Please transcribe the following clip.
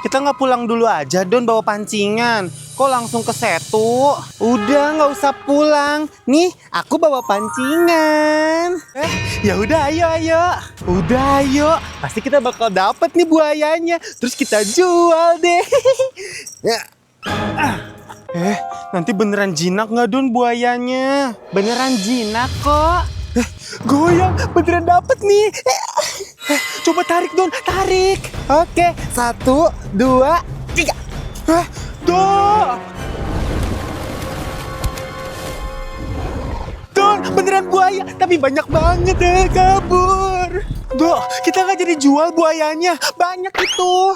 Kita nggak pulang dulu aja, Don, bawa pancingan. Kok langsung ke Setu? Udah, nggak usah pulang. Nih, aku bawa pancingan. Ya udah, ayo. Udah, ayo. Pasti kita bakal dapet nih buayanya. Terus kita jual deh. Nanti beneran jinak nggak, Don, buayanya? Beneran jinak kok. Goyang, beneran dapet nih. Coba tarik, Don, tarik. Oke, 1, 2, 3. Don, beneran buaya, tapi banyak banget kabur. Kita nggak jadi jual buayanya, banyak itu.